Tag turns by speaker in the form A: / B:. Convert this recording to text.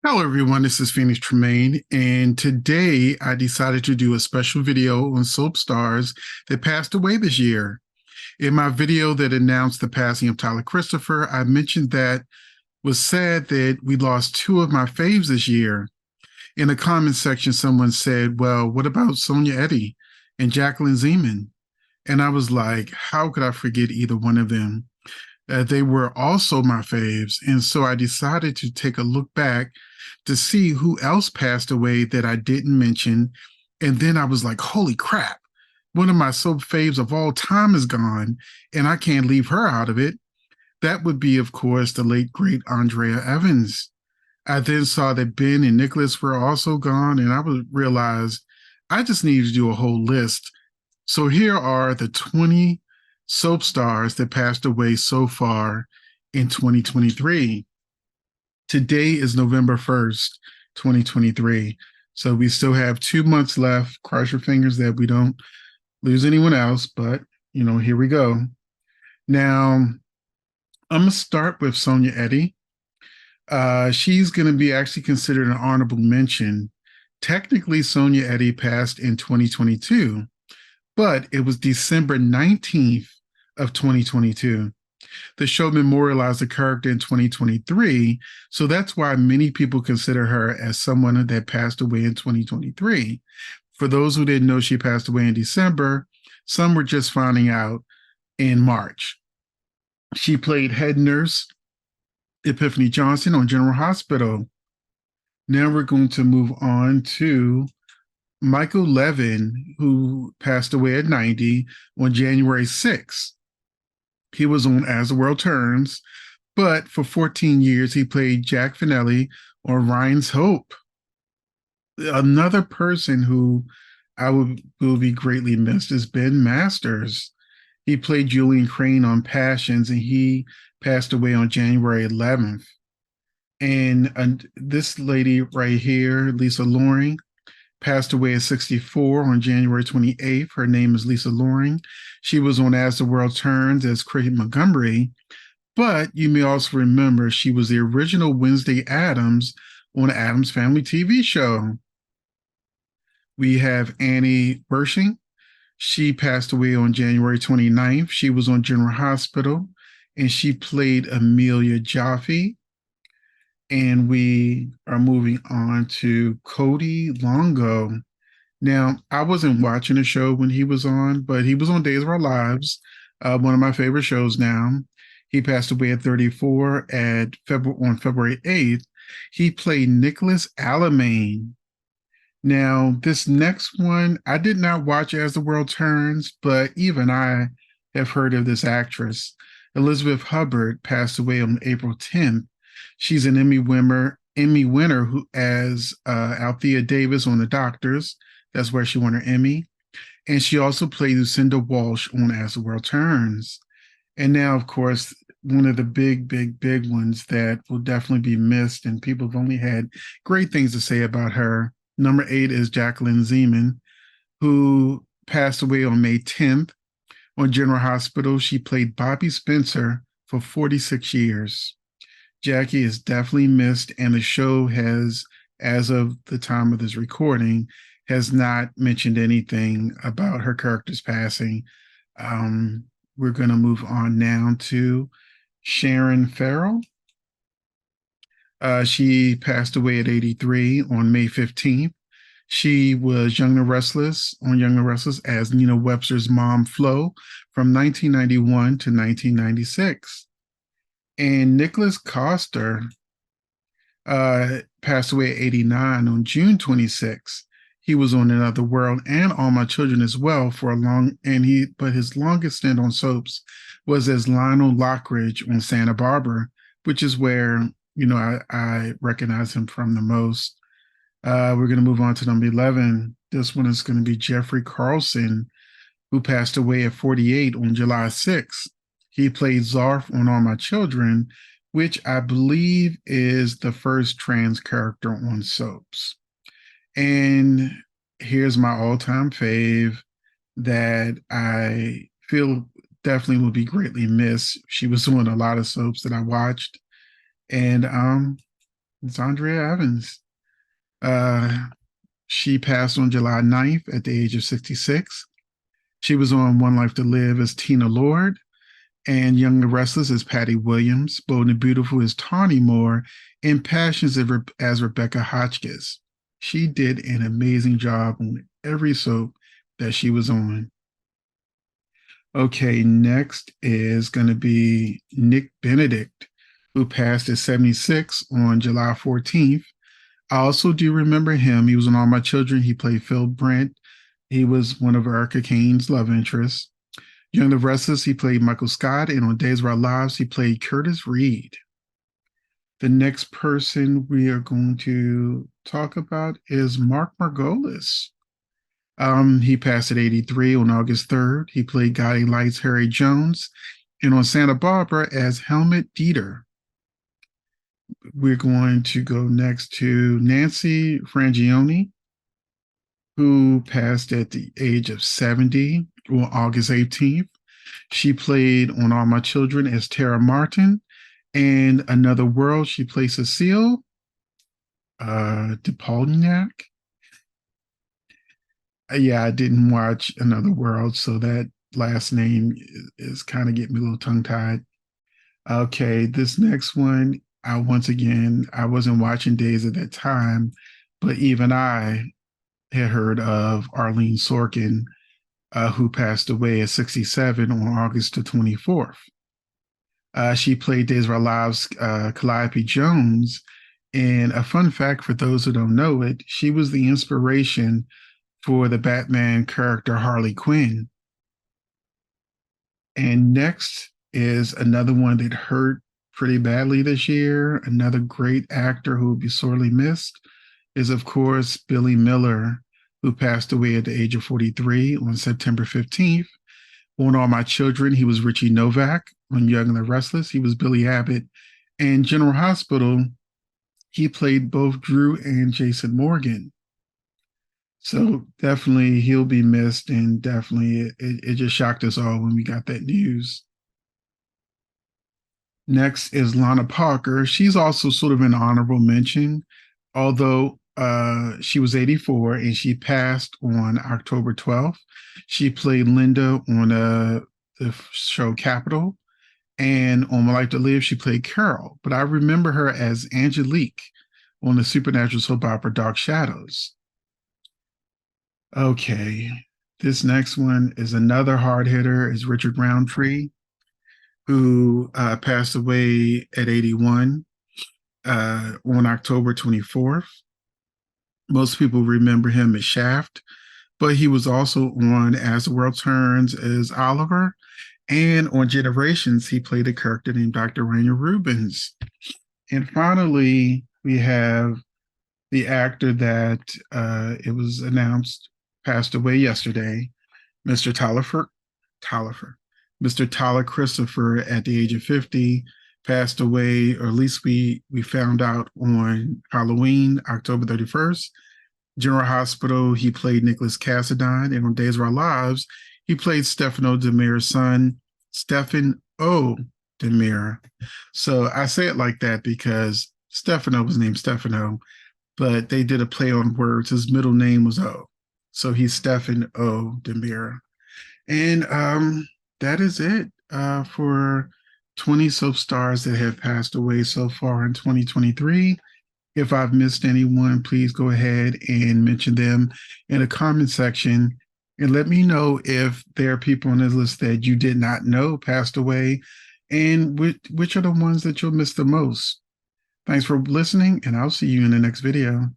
A: Hello, everyone. This is Phoenix Tremaine, and today I decided to do a special video on soap stars that passed away this year. In my video that announced the passing of Tyler Christopher, I mentioned that was sad that we lost two of my faves this year. In the comments section, someone said, "Well, what about Sonia Eddy and Jacqueline Zeman?" And I was like, how could I forget either one of them? They were also my faves. And so I decided to take a look back to see who else passed away that I didn't mention. And then I was like, holy crap, one of my soap faves of all time is gone, and I can't leave her out of it. That would be, of course, the late, great Andrea Evans. I then saw that Ben and Nicholas were also gone, and I would realize I just needed to do a whole list. So here are the 20 soap stars that passed away so far in 2023. Today is November 1st, 2023. So we still have 2 months left. Cross your fingers that we don't lose anyone else, but here we go. Now, I'm going to start with Sonia Eddy. She's going to be actually considered an honorable mention. Technically, Sonia Eddy passed in 2022, but it was December 19th of 2022. The show memorialized the character in 2023, so that's why many people consider her as someone that passed away in 2023. For those who didn't know she passed away in December, some were just finding out in March. She played head nurse Epiphany Johnson on General Hospital. Now we're going to move on to Michael Levin, who passed away at 90 on January 6th. He was on As the World Turns, but for 14 years he played Jack Finelli on Ryan's Hope. Another person who will be greatly missed is Ben Masters. He played Julian Crane on Passions, and he passed away on January 11th. And this lady right here, Lisa Loring, passed away at 64 on January 28th. Her name is Lisa Loring. She was on As the World Turns as Cricket Montgomery, but you may also remember she was the original Wednesday Addams on the Addams Family TV show. We have Annie Wersching. She passed away on January 29th. She was on General Hospital, and she played Amelia Jaffe. And we are moving on to Cody Longo. Now, I wasn't watching the show when he was on, but he was on Days of Our Lives, one of my favorite shows now. He passed away at 34 on February 8th. He played Nicholas Alamain. Now, this next one, I did not watch As the World Turns, but even I have heard of this actress. Elizabeth Hubbard passed away on April 10th. She's an Emmy winner who as Althea Davis on The Doctors. That's where she won her Emmy. And she also played Lucinda Walsh on As the World Turns. And now, of course, one of the big ones that will definitely be missed, and people have only had great things to say about her. Number 8 is Jacqueline Zeman, who passed away on May 10th. On General Hospital, she played Bobby Spencer for 46 years. Jackie is definitely missed, and the show has, as of the time of this recording, has not mentioned anything about her character's passing. We're going to move on now to Sharon Farrell. She passed away at 83 on May 15th. She was Young and Restless on Young and Restless as Nina Webster's mom, Flo, from 1991 to 1996. And Nicholas Coster passed away at 89 on June 26. He was on Another World and All My Children as well for a long, but his longest stint on soaps was as Lionel Lockridge on Santa Barbara, which is where, I recognize him from the most. We're going to move on to number 11. This one is going to be Jeffrey Carlson, who passed away at 48 on July 6th. He played Zarf on All My Children, which I believe is the first trans character on soaps. And here's my all-time fave that I feel definitely will be greatly missed. She was on a lot of soaps that I watched. And It's Andrea Evans. Uh, she passed on July 9th at the age of 66. She was on One Life to Live as Tina Lord, and Young and the Restless as Patty Williams. Bold and Beautiful as Tawny Moore, and Passions as Rebecca Hotchkiss. She did an amazing job on every soap that she was on. Okay, next is going to be Nick Benedict, who passed at 76 on July 14th. I also do remember him. He was on All My Children. He played Phil Brent. He was one of Erica Kane's love interests. Young and the Restless, he played Michael Scott. And on Days of Our Lives, he played Curtis Reed. The next person we are going to talk about is Mark Margolis. He passed at 83 on August 3rd. He played Guiding Lights Harry Jones, and on Santa Barbara as Helmut Dieter. We're going to go next to Nancy Frangioni, who passed at the age of 70 on August 18th. She played on All My Children as Tara Martin, and Another World, she played Cecile DePolniak. Yeah, I didn't watch Another World, so that last name is kind of getting me a little tongue-tied. Okay, this next one, I wasn't watching Days at that time, but even I had heard of Arlene Sorkin, who passed away at 67 on August the 24th. She played Days of Our Lives, Calliope Jones, and a fun fact for those who don't know it, she was the inspiration for the Batman character Harley Quinn. And next is another one that hurt pretty badly this year. Another great actor who will be sorely missed is, of course, Billy Miller, who passed away at the age of 43 on September 15th. On All My Children, he was Richie Novak. On Young and the Restless, he was Billy Abbott. And General Hospital, he played both Drew and Jason Morgan. So definitely he'll be missed, and definitely it just shocked us all when we got that news. Next is Lana Parker. She's also sort of an honorable mention, although she was 84 and she passed on October 12th. She played Linda on the show Capital, and on My Life to Live, she played Carol. But I remember her as Angelique on the supernatural soap opera Dark Shadows. Okay, this next one is another hard hitter, is Richard Roundtree, who passed away at 81 on October 24th. Most people remember him as Shaft, but he was also on As the World Turns as Oliver, and on Generations, he played a character named Dr. Rainer Rubens. And finally, we have the actor that it was announced passed away yesterday, Mr. Mr. Tyler Christopher, at the age of 50, passed away, or at least we found out on Halloween, October 31st. General Hospital, he played Nicholas Cassadine, and on Days of Our Lives, he played Stefano DeMira's son, Stephen O. DeMira. So I say it like that because Stefano was named Stefano, but they did a play on words. His middle name was O. So he's Stephen O. DeMira. And that is it for 20 soap stars that have passed away so far in 2023. If I've missed anyone, please go ahead and mention them in the comment section and let me know if there are people on this list that you did not know passed away, and which are the ones that you'll miss the most. Thanks for listening, and I'll see you in the next video.